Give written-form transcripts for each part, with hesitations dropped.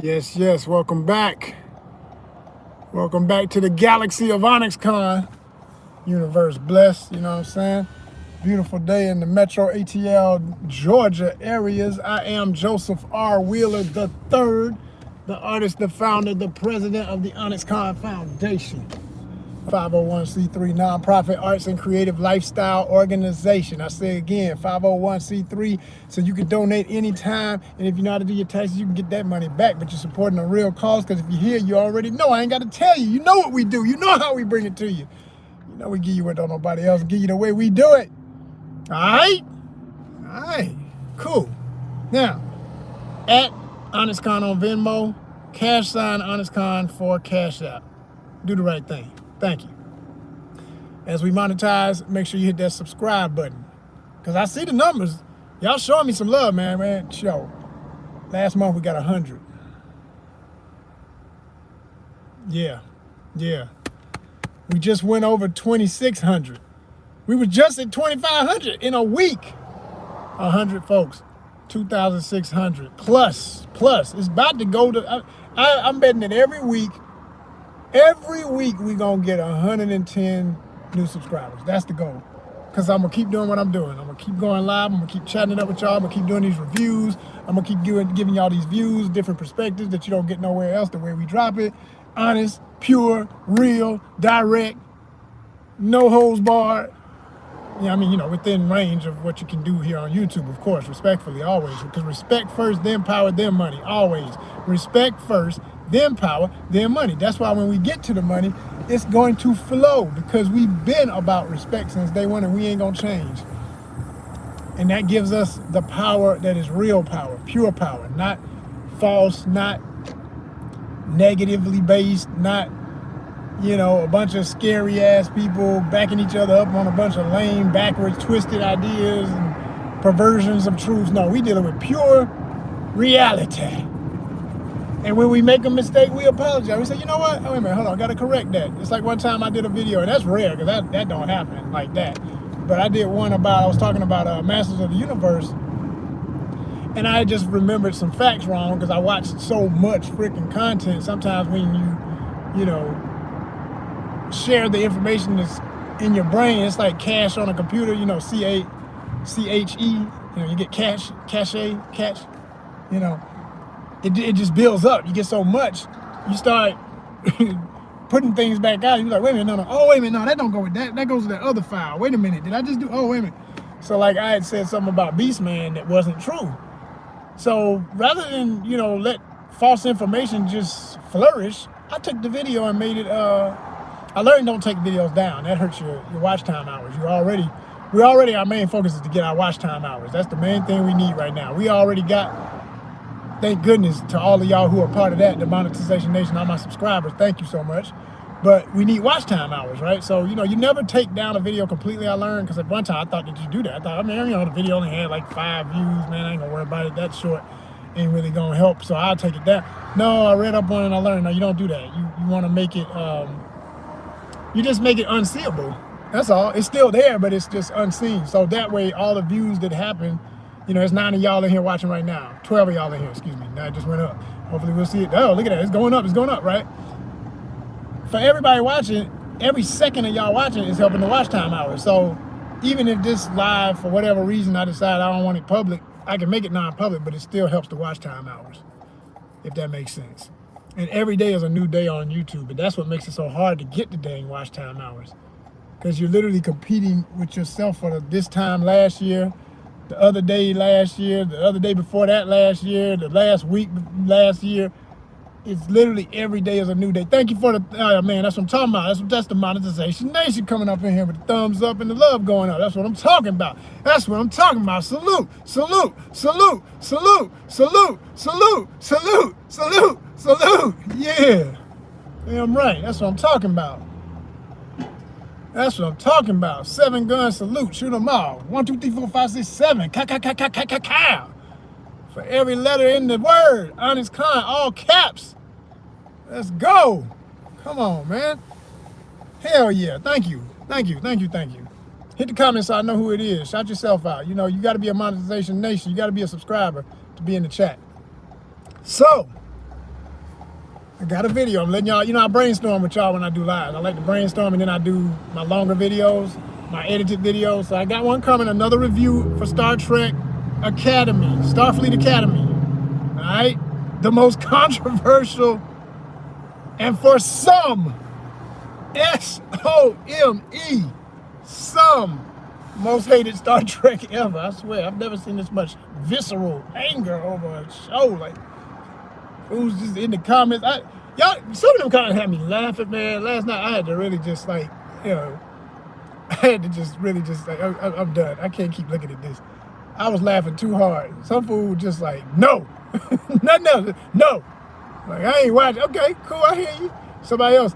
Yes, yes, welcome back. Welcome back to the galaxy of ONYXCON. Universe blessed, you know what I'm saying? Beautiful day in the Metro ATL, Georgia areas. I am Joseph R. Wheeler III, the artist, the founder, the president of the ONYXCON Foundation. 501c3 nonprofit arts and creative lifestyle organization. I say again, 501c3, so you can donate anytime, and if you know how to do your taxes, you can get that money back, but you're supporting a real cause, because if you're here, you already know. I ain't got to tell you. You know what we do. You know how we bring it to you. You know we give you what don't nobody else give you the way we do it. All right? All right. Cool. Now, at ONYXCON on Venmo, # ONYXCON for Cash App. Do the right thing. Thank you. As we monetize, make sure you hit that subscribe button, because I see the numbers. Y'all showing me some love, man. Show. Last month we got 100. Yeah. We just went over 2,600. We were just at 2,500 in a week. 100 folks. 2,600 plus. It's about to go to. I'm betting that every week we gonna get 110 new subscribers. That's the goal. Because I'm gonna keep doing what I'm doing. I'm gonna keep going live. I'm gonna keep chatting it up with y'all. I'm gonna keep doing these reviews. I'm gonna keep giving y'all these views, different perspectives that you don't get nowhere else, the way we drop it. Honest, pure, real, direct, no holds barred. Yeah, I mean, within range of what you can do here on YouTube, of course, respectfully, always. Because respect first, then power, then money, always. Respect first, then power, then money. That's why when we get to the money, it's going to flow, because we've been about respect since day one, and we ain't gonna change. And that gives us the power that is real power, pure power, not false, not negatively based, not a bunch of scary ass people backing each other up on a bunch of lame, backwards, twisted ideas and perversions of truth. No, we dealing with pure reality. And when we make a mistake, we apologize. We say, you know what? Oh, wait a minute, hold on, I gotta correct that. It's like one time I did a video, and that's rare, because that don't happen like that. But I did one I was talking about Masters of the Universe, and I just remembered some facts wrong, because I watched so much freaking content. Sometimes when you share the information that's in your brain, it's like cache on a computer, CHE, you get cache, it just builds up. You get so much, you start putting things back out. You're like, wait a minute, no. Oh, wait a minute, no, that don't go with that. That goes to that other file. Wait a minute, did I just do? Oh, wait a minute. So like I had said something about Beastman that wasn't true. So rather than, let false information just flourish, I took the video and made it, I learned don't take videos down. That hurts your watch time hours. Our main focus is to get our watch time hours. That's the main thing we need right now. We already got, thank goodness to all of y'all who are part of that, the Monetization Nation, all my subscribers, thank you so much. But we need watch time hours, right? So, you never take down a video completely, I learned, because at one time I thought that you do that. I thought, the video only had like 5 views, man, I ain't gonna worry about it. That short ain't really gonna help, so I'll take it down. No, I read up on it and I learned, no, you don't do that. You wanna make it, you just make it unseeable. That's all. It's still there, but it's just unseen. So that way, all the views that happen, there's 9 of y'all in here watching right now. 12 of y'all in here, excuse me. Now it just went up. Hopefully we'll see it. Oh, look at that. It's going up, right? For everybody watching, every second of y'all watching is helping the watch time hours. So even if this live, for whatever reason, I decide I don't want it public, I can make it non-public, but it still helps the watch time hours, if that makes sense. And every day is a new day on YouTube, but that's what makes it so hard to get the dang watch time hours, because you're literally competing with yourself for this time last year, the other day last year, the other day before that last year, the last week last year. It's literally every day is a new day. Thank you for the, man, that's what I'm talking about. That's the Monetization Nation coming up in here with the thumbs up and the love going up. That's what I'm talking about. That's what I'm talking about. Salute, salute, salute, salute, salute, salute, salute, salute, salute. Yeah. Damn right. That's what I'm talking about. That's what I'm talking about. 7 gun salute. Shoot them all. 1, 2, 3, 4, 5, 6, 7. Cow. For every letter in the word, ONYXCON, all caps. Let's go. Come on, man. Hell yeah. Thank you. Hit the comments so I know who it is. Shout yourself out. You got to be a Monetization Nation. You got to be a subscriber to be in the chat. So, I got a video. I'm letting y'all, I brainstorm with y'all when I do live. I like to brainstorm and then I do my longer videos, my edited videos. So I got one coming, another review for Star Trek Academy, Starfleet Academy. All right? The most controversial and for some, S-O-M-E, some most hated Star Trek ever. I swear, I've never seen this much visceral anger over a show. Like, who's just in the comments? Some of them kind of had me laughing, man. Last night, I had to really just like, I had to just really just like, I'm done. I can't keep looking at this. I was laughing too hard. Some fool just like, no, nothing else, no. Like, I ain't watching. Okay, cool, I hear you. Somebody else,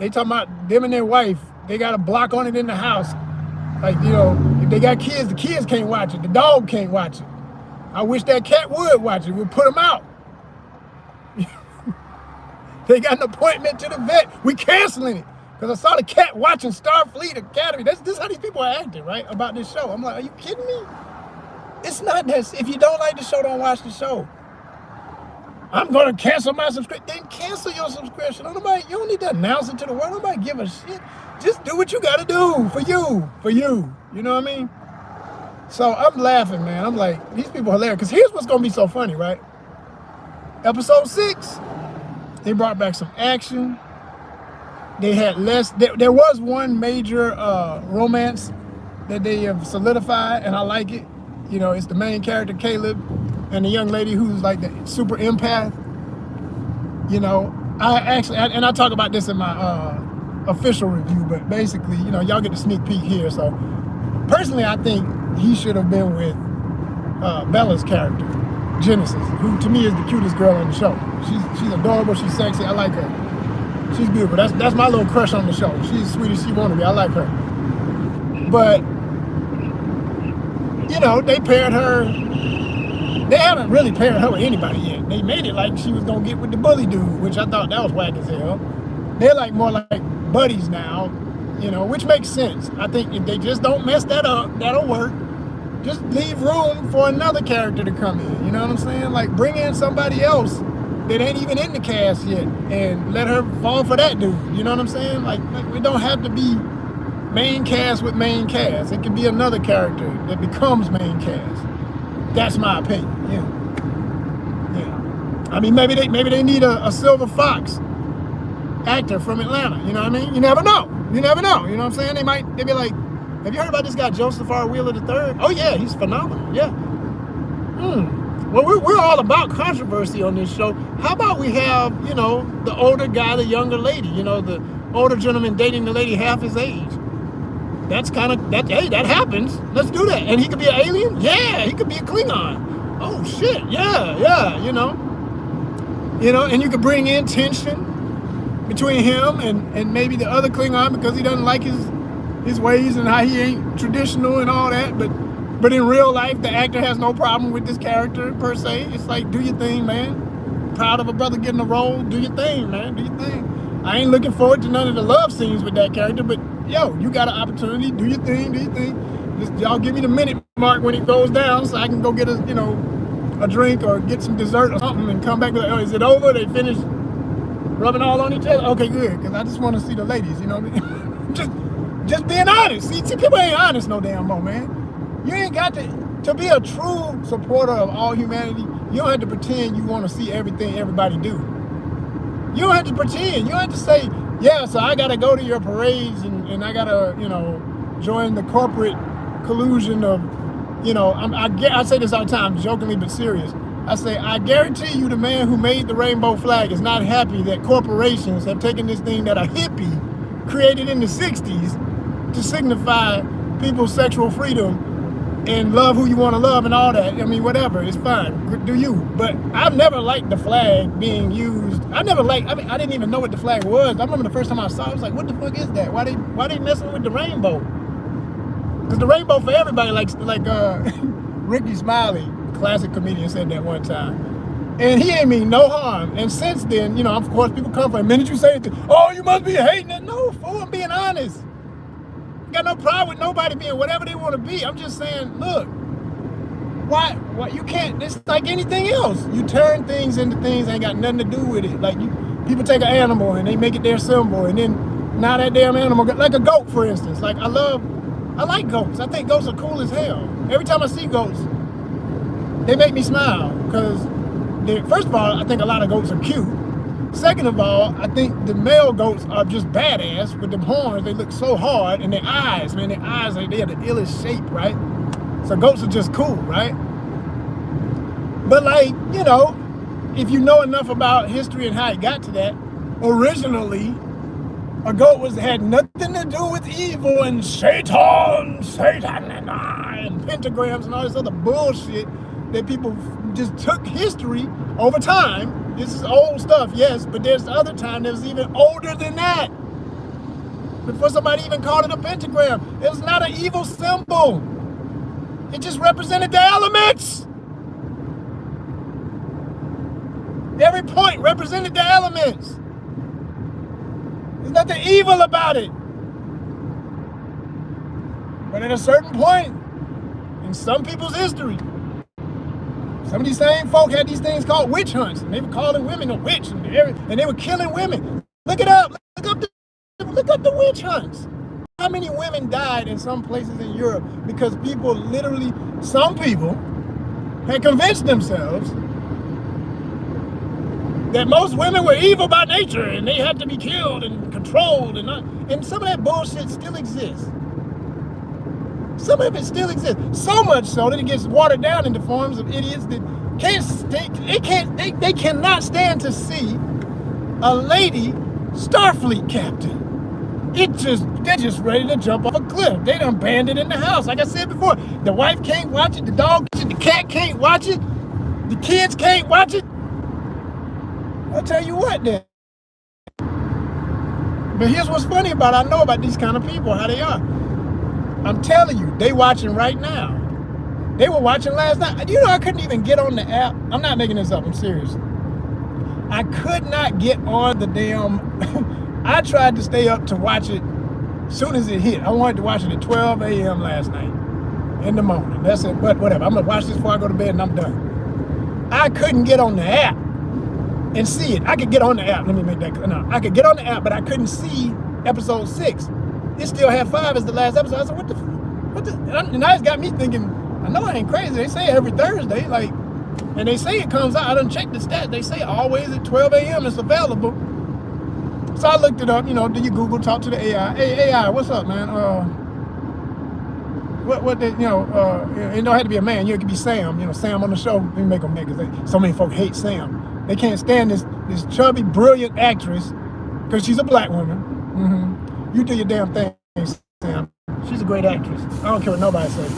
they talking about them and their wife. They got a block on it in the house. Like, if they got kids, the kids can't watch it. The dog can't watch it. I wish that cat would watch it. We'll put them out. They got an appointment to the vet. We canceling it. Because I saw the cat watching Starfleet Academy. This is how these people are acting, right? About this show. I'm like, are you kidding me? It's not that. If you don't like the show, don't watch the show. I'm going to cancel my subscription. Then cancel your subscription. You don't need to announce it to the world. Nobody give a shit. Just do what you got to do for you. You know what I mean? So I'm laughing, man. I'm like, these people are hilarious. Because here's what's going to be so funny, right? Episode 6, they brought back some action. They had less. There was one major romance that they have solidified, and I like it. It's the main character, Caleb, and the young lady who's like the super empath. I talk about this in my official review, but basically, y'all get the sneak peek here. So personally, I think he should have been with Bella's character, Genesis, who to me is the cutest girl on the show. She's adorable, she's sexy, I like her. She's beautiful. That's my little crush on the show. She's sweet as she wanna be. I like her. But they paired her. They haven't really paired her with anybody yet. They made it like she was gonna get with the bully dude, which I thought that was whack as hell. They're like more like buddies now, which makes sense. I think if they just don't mess that up, that'll work. Just leave room for another character to come in. You know what I'm saying? Like, bring in somebody else that ain't even in the cast yet and let her fall for that dude. You know what I'm saying? Like we don't have to be main cast with main cast. It can be another character that becomes main cast. That's my opinion. Yeah. I mean, maybe they need a Silver Fox actor from Atlanta. You know what I mean? You never know. You know what I'm saying? They'd be like, have you heard about this guy, Joseph R. Wheeler III? Oh yeah, he's phenomenal. Yeah. Well, we're all about controversy on this show. How about we have, the older guy, the younger lady, the older gentleman dating the lady half his age. That's hey, that happens. Let's do that. And he could be an alien? Yeah, he could be a Klingon. Oh shit, yeah, and you could bring in tension between him and maybe the other Klingon because he doesn't like his ways and how he ain't traditional and all that, but in real life, the actor has no problem with this character per se. It's like, do your thing, man. Proud of a brother getting a role. Do your thing, man. Do your thing. I ain't looking forward to none of the love scenes with that character, but yo, you got an opportunity. Do your thing. Just y'all give me the minute mark when it goes down so I can go get a drink or get some dessert or something and come back with, oh, is it over? They finished rubbing all on each other? Okay, good, because I just want to see the ladies, you know what I mean? just being honest. See, people ain't honest no damn more, man. You ain't got to be a true supporter of all humanity. You don't have to pretend you want to see everything everybody do. You don't have to pretend. You don't have to say, yeah, so I got to go to your parades and I got to, join the corporate collusion of, I say this all the time, jokingly but serious. I say, I guarantee you the man who made the rainbow flag is not happy that corporations have taken this thing that a hippie created in the 60s to signify people's sexual freedom and love who you want to love and all that. I mean, whatever, it's fine, do you. But I've never liked the flag being used. I didn't even know what the flag was. I remember the first time I saw it, I was like, what the fuck is that? Why they messing with the rainbow? Because the rainbow for everybody, like Ricky Smiley, classic comedian, said that one time. And he ain't mean no harm. And since then, of course, people come from the minute you say it, oh, you must be hating it. No, fool, I'm being honest. Got no problem with nobody being whatever they want to be. I'm just saying, look, why you can't, it's like anything else. You turn things into things that ain't got nothing to do with it. Like People take an animal and they make it their symbol, and then now that damn animal, like a goat, for instance. Like I like goats. I think goats are cool as hell. Every time I see goats, they make me smile because, first of all, I think a lot of goats are cute. Second of all, I think the male goats are just badass with them horns. They look so hard, and their eyes, man, they have the illest shape, right? So goats are just cool, right? But like, you know, if you know enough about history and how it got to that, originally, a goat had nothing to do with evil and Satan, and pentagrams and all this other bullshit that people just took history over time. This is old stuff, yes, but there's the other time that was even older than that. Before somebody even called it a pentagram. It was not an evil symbol. It just represented the elements. Every point represented the elements. There's nothing evil about it. But at a certain point in some people's history, some of these same folk had these things called witch hunts, and they were calling women a witch, and they were killing women. Look it up. Look up the witch hunts. How many women died in some places in Europe because people literally, some people had convinced themselves that most women were evil by nature and they had to be killed and controlled, and some of that bullshit still exists. Some of it still exists. So much so that it gets watered down into forms of idiots that they cannot stand to see a lady Starfleet captain. They're just ready to jump off a cliff. They done banned it in the house. Like I said before, the wife can't watch it, the dog, the cat can't watch it, the kids can't watch it. I'll tell you what then. But here's what's funny about it. I know about these kind of people, how they are. I'm telling you, they watching right now. They were watching last night. You know, I couldn't even get on the app. I'm not making this up, I'm serious. I could not get on the damn, I tried to stay up to watch it as soon as it hit. I wanted to watch it at 12 a.m. last night in the morning. That's it, but whatever. I'm gonna watch this before I go to bed and I'm done. I couldn't get on the app and see it. I could get on the app. Let me make that clear. No, I could get on the app, but I couldn't see episode 6. It still had 5 as the last episode. I said, what the? And now it's got me thinking, I know I ain't crazy. They say every Thursday, like, and they say it comes out. I done checked the stats. They say always at 12 a.m. it's available. So I looked it up, you know, do you Google, talk to the AI. Hey, AI, what's up, man? It don't have to be a man. You know, it could be Sam, you know, Sam on the show. Let me make them niggas. So many folk hate Sam. They can't stand this chubby, brilliant actress because she's a black woman. Mm-hmm. You do your damn thing, Sam. She's a great actress. I don't care what nobody says.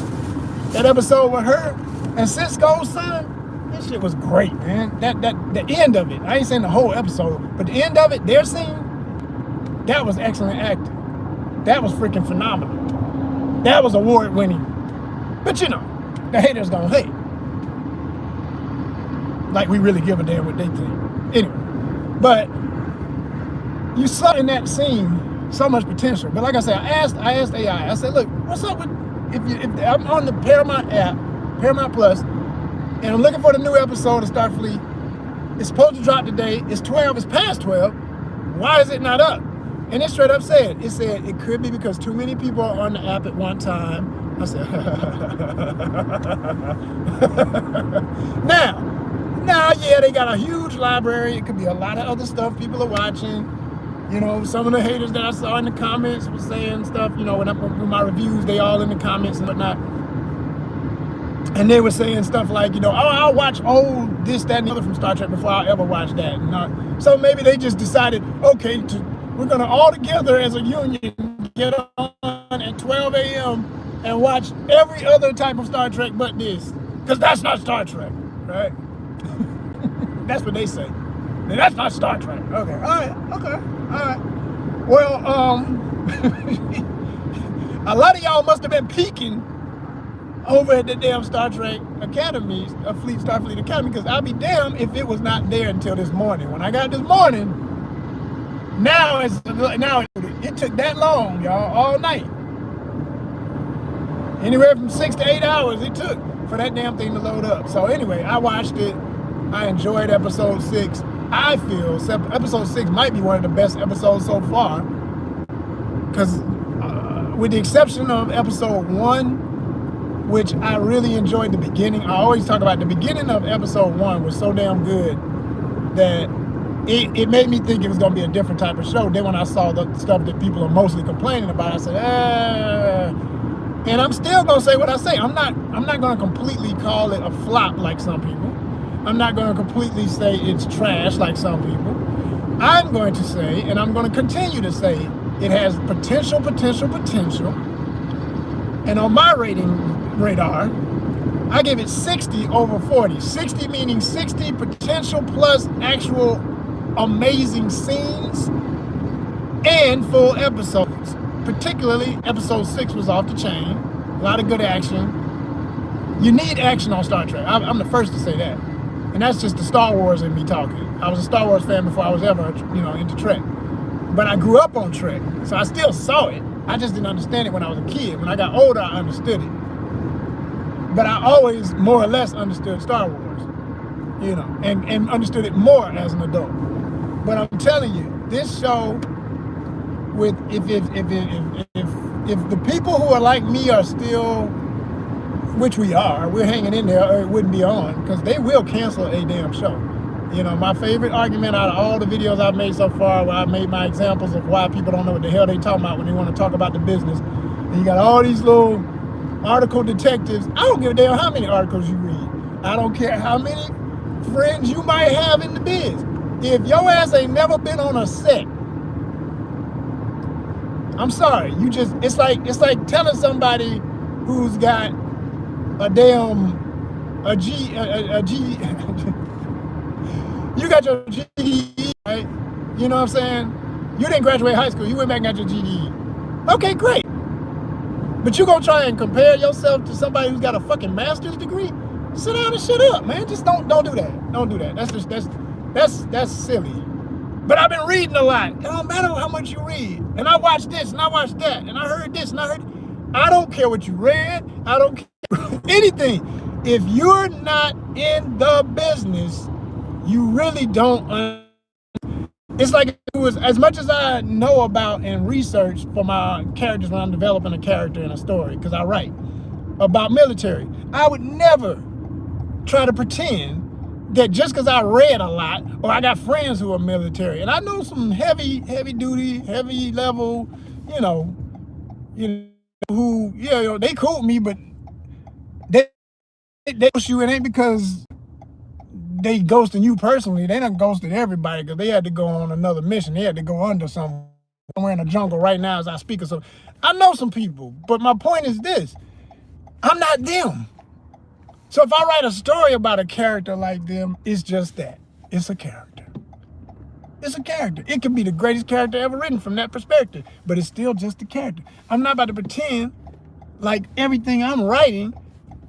That episode with her and Cisco's son, that shit was great, man. The end of it, I ain't saying the whole episode, but the end of it, their scene, that was excellent acting. That was freaking phenomenal. That was award winning. But you know, the haters gonna hate. Like we really give a damn what they think. Anyway, but you saw in that scene so much potential. But like I said, I asked AI. I said, look, what's up with if I'm on the Paramount app, Paramount Plus, and I'm looking for the new episode of Starfleet. It's supposed to drop today. It's 12. It's past 12. Why is it not up? And it straight up said, it could be because too many people are on the app at one time. I said, now, yeah, they got a huge library. It could be a lot of other stuff people are watching. You know, some of the haters that I saw in the comments were saying stuff, you know, with my reviews, they all in the comments and whatnot. And they were saying stuff like, you know, oh, I'll watch old this, that, and the other from Star Trek before I'll ever watch that. And, so maybe they just decided, okay, we're going to all together as a union get on at 12 a.m. and watch every other type of Star Trek but this. Because that's not Star Trek, right? That's what they say. That's not Star Trek. Okay, all right. Well, a lot of y'all must have been peeking over at the damn Star Trek Academy, Starfleet Academy, because I'll be damned if it was not there until this morning. When I got this morning, it took that long, y'all, all night. Anywhere from 6 to 8 hours it took for that damn thing to load up. So anyway, I watched it. I enjoyed episode 6. I feel episode 6 might be one of the best episodes so far, because with the exception of episode 1, which I really enjoyed the beginning. I always talk about the beginning of episode 1 was so damn good that it made me think it was going to be a different type of show. Then when I saw the stuff that people are mostly complaining about, I said, and I'm still going to say what I say. I'm not going to completely call it a flop like some people. I'm not going to completely say it's trash like some people. I'm going to say, and I'm going to continue to say, it has potential. And on my rating radar, I give it 60 over 40. 60 meaning 60 potential plus actual amazing scenes and full episodes. Particularly, episode 6 was off the chain. A lot of good action. You need action on Star Trek. I'm the first to say that. And that's just the Star Wars in me talking. I was a Star Wars fan before I was ever, into Trek. But I grew up on Trek, so I still saw it. I just didn't understand it when I was a kid. When I got older, I understood it. But I always more or less understood Star Wars, and understood it more as an adult. But I'm telling you, this show, with if the people who are like me are still, which we are, we're hanging in there, or it wouldn't be on, because they will cancel a damn show. My favorite argument out of all the videos I've made so far, where I made my examples of why people don't know what the hell they talking about when they want to talk about the business, and you got all these little article detectives. I don't give a damn how many articles you read. I don't care how many friends you might have in the biz. If your ass ain't never been on a set, I'm sorry. It's like telling somebody who's got a G you got your GED, right? You know what I'm saying? You didn't graduate high school. You went back and got your GED. Okay, great. But you gonna try and compare yourself to somebody who's got a fucking master's degree? Sit down and shut up, man. Just don't do that. Don't do that. That's silly. But I've been reading a lot. It don't matter how much you read. And I watched this and I watched that and I heard this and I heard. I don't care what you read. I don't care anything. If you're not in the business, you really don't. It's like it was, as much as I know about and research for my characters when I'm developing a character in a story, because I write about military, I would never try to pretend that just because I read a lot or I got friends who are military, and I know some heavy duty, heavy level, who, they cool with me, but they ghost you. It ain't because they ghosting you personally. They done ghosted everybody because they had to go on another mission. They had to go under somewhere in the jungle right now as I speak or something. I know some people, but my point is this. I'm not them. So if I write a story about a character like them, it's just that. It's a character. It's a character. It could be the greatest character ever written from that perspective, but it's still just a character. I'm not about to pretend like everything I'm writing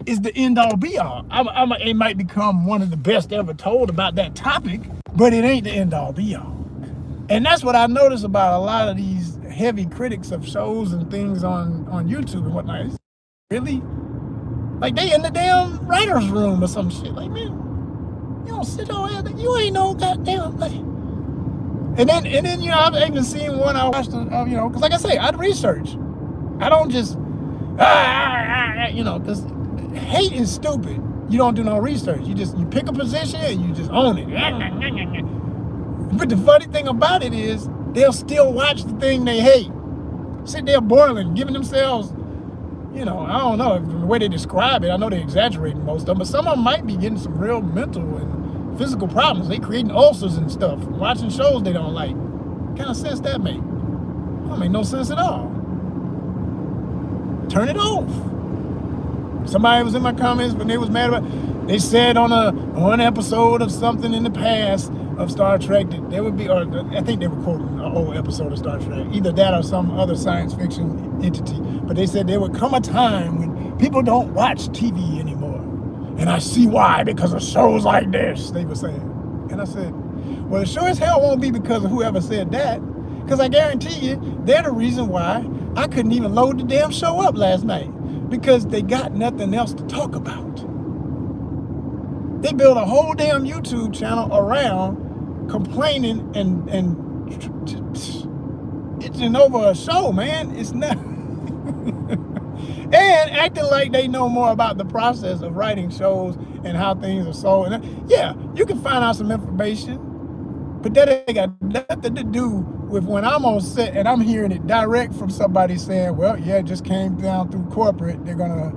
is the end all be all. It might become one of the best ever told about that topic, but it ain't the end all be all. And that's what I notice about a lot of these heavy critics of shows and things on YouTube and whatnot. It's really, like they in the damn writer's room or some shit. Like, man, you don't sit your ass, you ain't no goddamn thing. And then I've even seen one I watched, because like I say, I'd research. I don't just, because hate is stupid. You don't do no research. You pick a position and you just own it. But the funny thing about it is they'll still watch the thing they hate. Sit there boiling, giving themselves, I don't know, the way they describe it, I know they exaggerate most of them, but some of them might be getting some real mental and physical problems. They creating ulcers and stuff, watching shows they don't like. What kind of sense that make? That don't make no sense at all. Turn it off. Somebody was in my comments when they was mad about, they said on an episode of something in the past of Star Trek that there would be, or I think they were quoting an old episode of Star Trek, either that or some other science fiction entity, but they said there would come a time when people don't watch TV anymore. And I see why, because of shows like this, they were saying. And I said, well, it sure as hell won't be because of whoever said that, because I guarantee you, they're the reason why I couldn't even load the damn show up last night. Because they got nothing else to talk about. They built a whole damn YouTube channel around complaining and itching over a show, man. It's not. And acting like they know more about the process of writing shows and how things are sold. And yeah, you can find out some information, but that ain't got nothing to do with when I'm on set and I'm hearing it direct from somebody saying, well, yeah, it just came down through corporate. They're gonna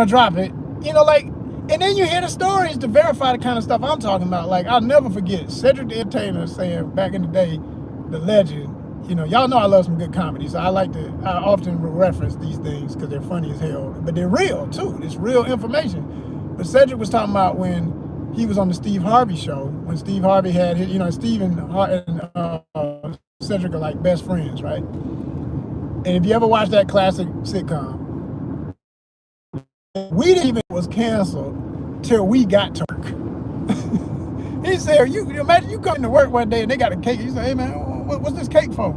drop it. You know, like, and then you hear the stories to verify the kind of stuff I'm talking about. Like, I'll never forget Cedric the Entertainer saying back in the day, the legend, you know, y'all know I love some good comedy, so I often reference these things because they're funny as hell, but they're real too. It's real information. But Cedric was talking about when he was on the Steve Harvey show, when Steve Harvey had his, you know, Steve and Cedric are like best friends, right? And if you ever watch that classic sitcom, we didn't even was canceled till we got to work. He said, you imagine you come to work one day and they got a cake. You say, hey man, what's this cake for?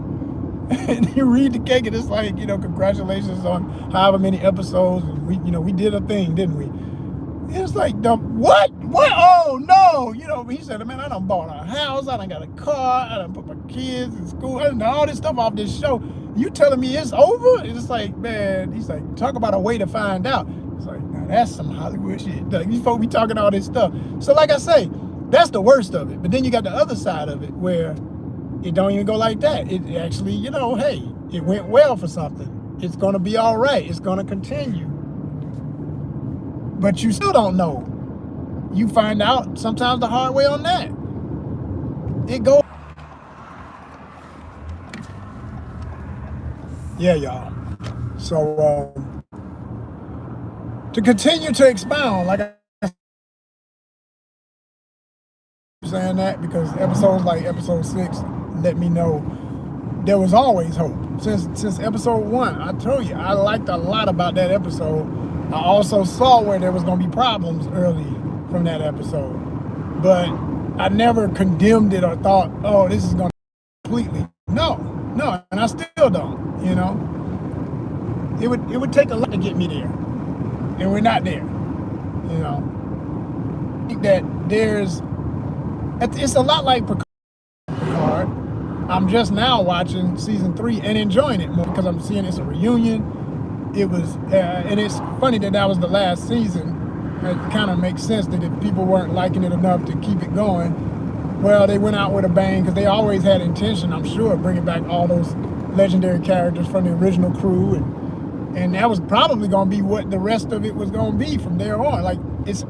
And you read the cake and it's like, you know, congratulations on however many episodes. And we did a thing, didn't we? And it's like, what? Oh no. You know, he said, man, I done bought a house. I done got a car. I done put my kids in school. I done done all this stuff off this show. You telling me it's over? It's like, man, he's like, talk about a way to find out. It's like, now that's some Hollywood shit. Like, these folks be talking all this stuff. So like I say, that's the worst of it. But then you got the other side of it where it don't even go like that. It actually, you know, hey, it went well for something. It's going to be all right. It's going to continue. But you still don't know. You find out sometimes the hard way on that. It goes. Yeah, y'all. So, to continue to expound, like I'm saying that because episodes like episode 6 let me know there was always hope. Since episode 1, I told you, I liked a lot about that episode. I also saw where there was going to be problems early from that episode. But I never condemned it or thought, oh, this is going to completely. No, and I still don't, you know. It would take a lot to get me there. And we're not there, you know. I think that it's a lot like Picard. I'm just now watching season 3 and enjoying it more because I'm seeing it's a reunion. It was, and it's funny that was the last season. It kind of makes sense that if people weren't liking it enough to keep it going, well, they went out with a bang because they always had intention, I'm sure, of bringing back all those legendary characters from the original crew, and that was probably going to be what the rest of it was going to be from there on. Like,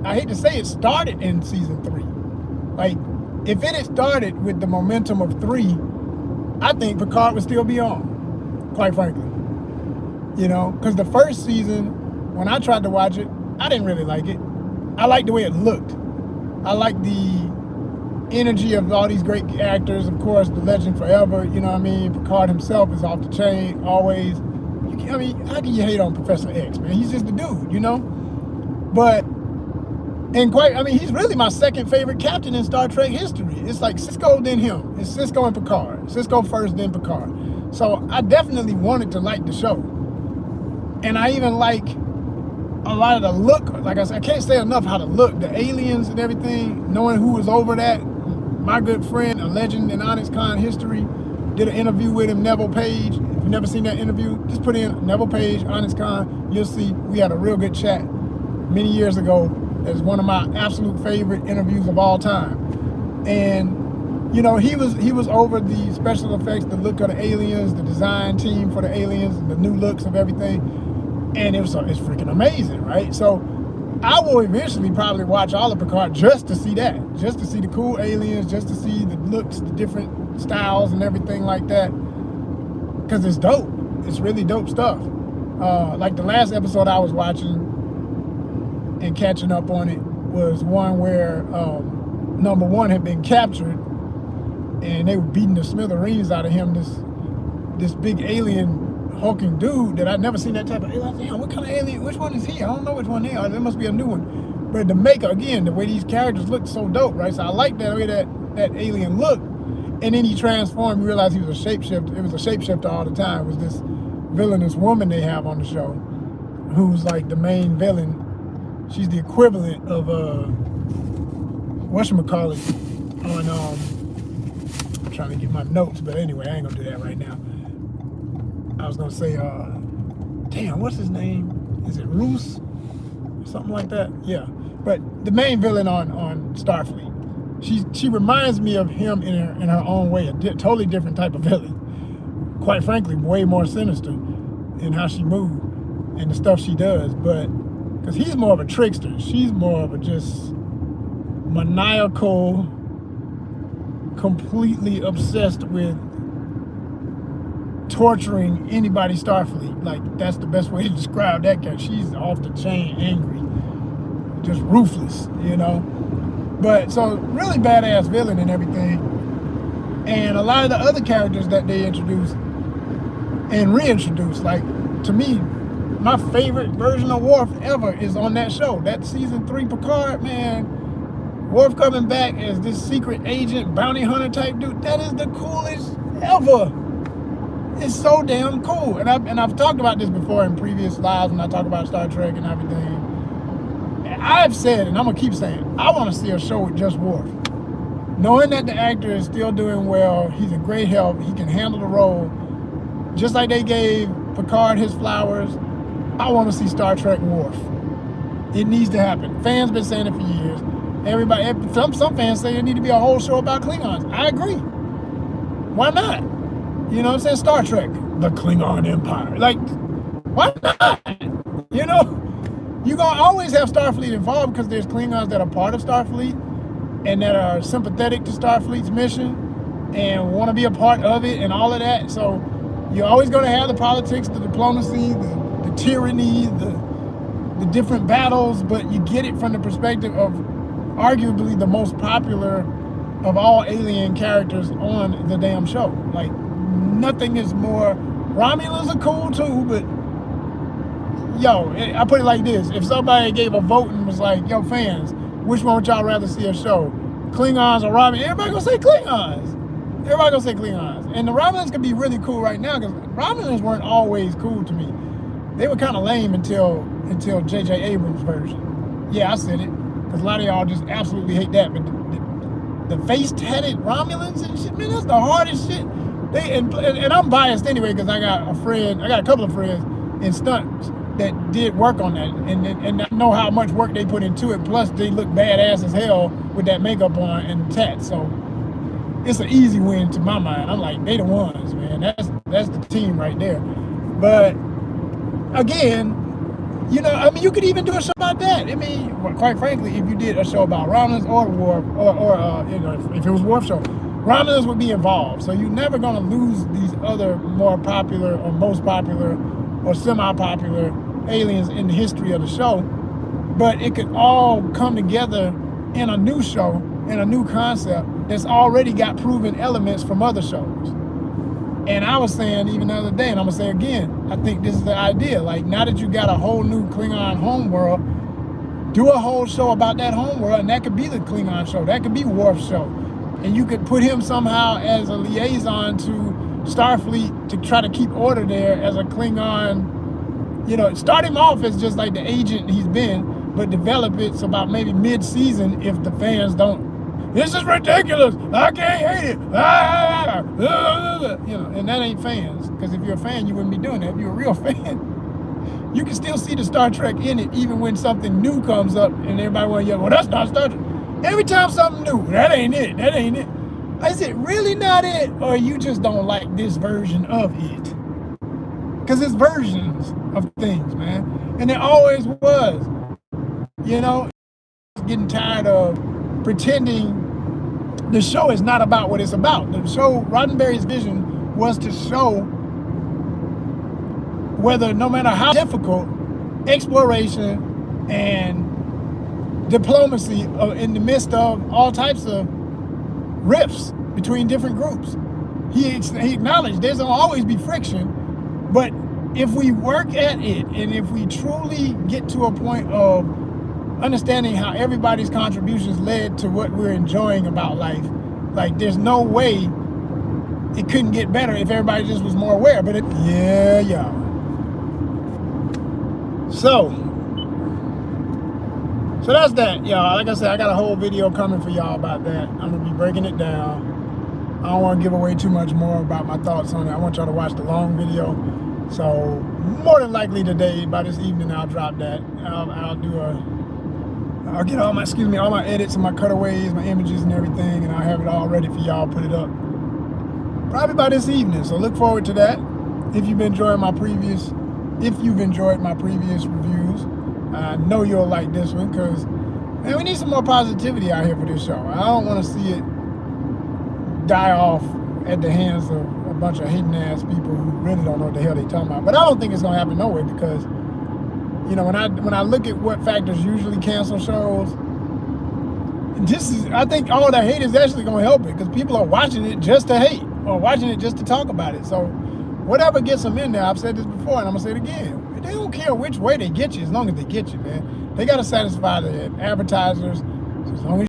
I hate to say it started in season 3. Like, if it had started with the momentum of 3, I think Picard would still be on, quite frankly. You know, because the first season, when I tried to watch it, I didn't really like it. I liked the way it looked. I liked the energy of all these great actors. Of course, the legend forever, you know what I mean? Picard himself is off the chain, always. I mean, how can you hate on Professor X, man? He's just a dude, you know? But, he's really my second favorite captain in Star Trek history. It's like Sisko, then him. It's Sisko and Picard. Sisko first, then Picard. So I definitely wanted to like the show. And I even like a lot of the look. Like I said, I can't say enough how to look. The aliens and everything, knowing who was over that. My good friend, a legend in ONYXCON history, did an interview with him, Neville Page. If you've never seen that interview, just put in Neville Page, ONYXCON. You'll see we had a real good chat many years ago. It's one of my absolute favorite interviews of all time. And, you know, he was over the special effects, the look of the aliens, the design team for the aliens, and the new looks of everything. And it's freaking amazing, right? So I will eventually probably watch all of Picard just to see that, just to see the cool aliens, just to see the looks, the different styles and everything like that. Because it's dope. It's really dope stuff. Like the last episode I was watching and catching up on it was one where number 1 had been captured and they were beating the smithereens out of him, this big alien hulking dude that I'd never seen that type of alien. Damn, what kind of alien? Which one is he? I don't know which one they are. There must be a new one. But the makeup, again, the way these characters look so dope, right? So I like that way that alien looked. And then he transformed, you realize he was a shapeshifter. It was a shapeshifter all the time. It was this villainous woman they have on the show who's like the main villain. She's the equivalent of whatchamacallit on trying to get my notes, but anyway, I ain't gonna do that right now. I was gonna say, damn, what's his name? Is it Roos? Something like that? Yeah. But the main villain on Starfleet, she reminds me of him in her own way, a totally different type of villain. Quite frankly, way more sinister in how she moves and the stuff she does. But because he's more of a trickster, she's more of a just maniacal, completely obsessed with torturing anybody Starfleet. Like, that's the best way to describe that character. She's off the chain angry, just ruthless, you know. But so really badass villain and everything. And a lot of the other characters that they introduced and reintroduced, like, to me, my favorite version of Worf ever is on that show. That season 3 Picard, man. Worf coming back as this secret agent, bounty hunter type dude. That is the coolest ever. It's so damn cool. And I've talked about this before in previous lives when I talk about Star Trek and everything. And I've said, and I'm gonna keep saying, I want to see a show with just Worf. Knowing that the actor is still doing well, he's in great health, he can handle the role. Just like they gave Picard his flowers, I want to see Star Trek Worf. It needs to happen. Fans been saying it for years. Everybody, some fans say there need to be a whole show about Klingons. I agree. Why not? You know what I'm saying? Star Trek, the Klingon Empire. Like, why not? You know, you're going to always have Starfleet involved because there's Klingons that are part of Starfleet and that are sympathetic to Starfleet's mission and want to be a part of it and all of that. So you're always going to have the politics, the diplomacy, the tyranny, the different battles, but you get it from the perspective of arguably the most popular of all alien characters on the damn show. Like, nothing is more. Romulans are cool too, but yo, I put it like this: if somebody gave a vote and was like, "Yo, fans, which one would y'all rather see a show, Klingons or Romulans?" Everybody gonna say Klingons. Everybody gonna say Klingons. And the Romulans could be really cool right now because Romulans weren't always cool to me. They were kind of lame until J.J. Abrams' version. Yeah, I said it because a lot of y'all just absolutely hate that. But the face-tatted Romulans and shit, man, that's the hardest shit. And I'm biased anyway because I got a couple of friends in stunts that did work on that, and I know how much work they put into it. Plus, they look badass as hell with that makeup on and tats. So it's an easy win to my mind. I'm like, they the ones, man. That's the team right there. But again, you know, I mean, you could even do a show about that. I mean, quite frankly, if you did a show about Romulans or Worf, or you know, if it was Worf show, Romulans would be involved. So you're never gonna lose these other more popular or most popular or semi-popular aliens in the history of the show. But it could all come together in a new show, in a new concept that's already got proven elements from other shows. And I was saying even the other day, and I'm gonna say again, I think this is the idea. Like, now that you got a whole new Klingon homeworld, do a whole show about that homeworld, and that could be the Klingon show. That could be Worf's show. And you could put him somehow as a liaison to Starfleet to try to keep order there as a Klingon. You know, start him off as just like the agent he's been, but develop it so about maybe mid-season if the fans don't. This is ridiculous. I can't hate it. You know, and that ain't fans. Because if you're a fan, you wouldn't be doing that. If you're a real fan, you can still see the Star Trek in it, even when something new comes up and everybody want to yell, "Well, that's not Star Trek." Every time something new, that ain't it. That ain't it. Is it really not it, or you just don't like this version of it? Because it's versions of things, man, and it always was. You know, getting tired of pretending the show is not about what it's about. The show, Roddenberry's vision was to show whether, no matter how difficult, exploration and diplomacy in the midst of all types of rifts between different groups. He acknowledged there's gonna always be friction, but if we work at it and if we truly get to a point of understanding how everybody's contributions led to what we're enjoying about life, like, there's no way it couldn't get better if everybody just was more aware. But yeah. So that's that, y'all. Like I said, I got a whole video coming for y'all about that. I'm gonna be breaking it down. I don't want to give away too much more about my thoughts on it. I want y'all to watch the long video. So more than likely today, by this evening, I'll drop that. I'll get all my edits and my cutaways, my images and everything, and I'll have it all ready for y'all, put it up probably by this evening. So look forward to that. If you've enjoyed my previous reviews, I know you'll like this one, because man, we need some more positivity out here for this show. I don't want to see it die off at the hands of a bunch of hating ass people who really don't know what the hell they talking about. But I don't think it's gonna happen nowhere, because you know, when I look at what factors usually cancel shows, I think all the hate is actually gonna help it, because people are watching it just to hate or watching it just to talk about it. So whatever gets them in there, I've said this before and I'm gonna say it again, they don't care which way they get you, as long as they get you, man. They gotta satisfy the advertisers. So as long as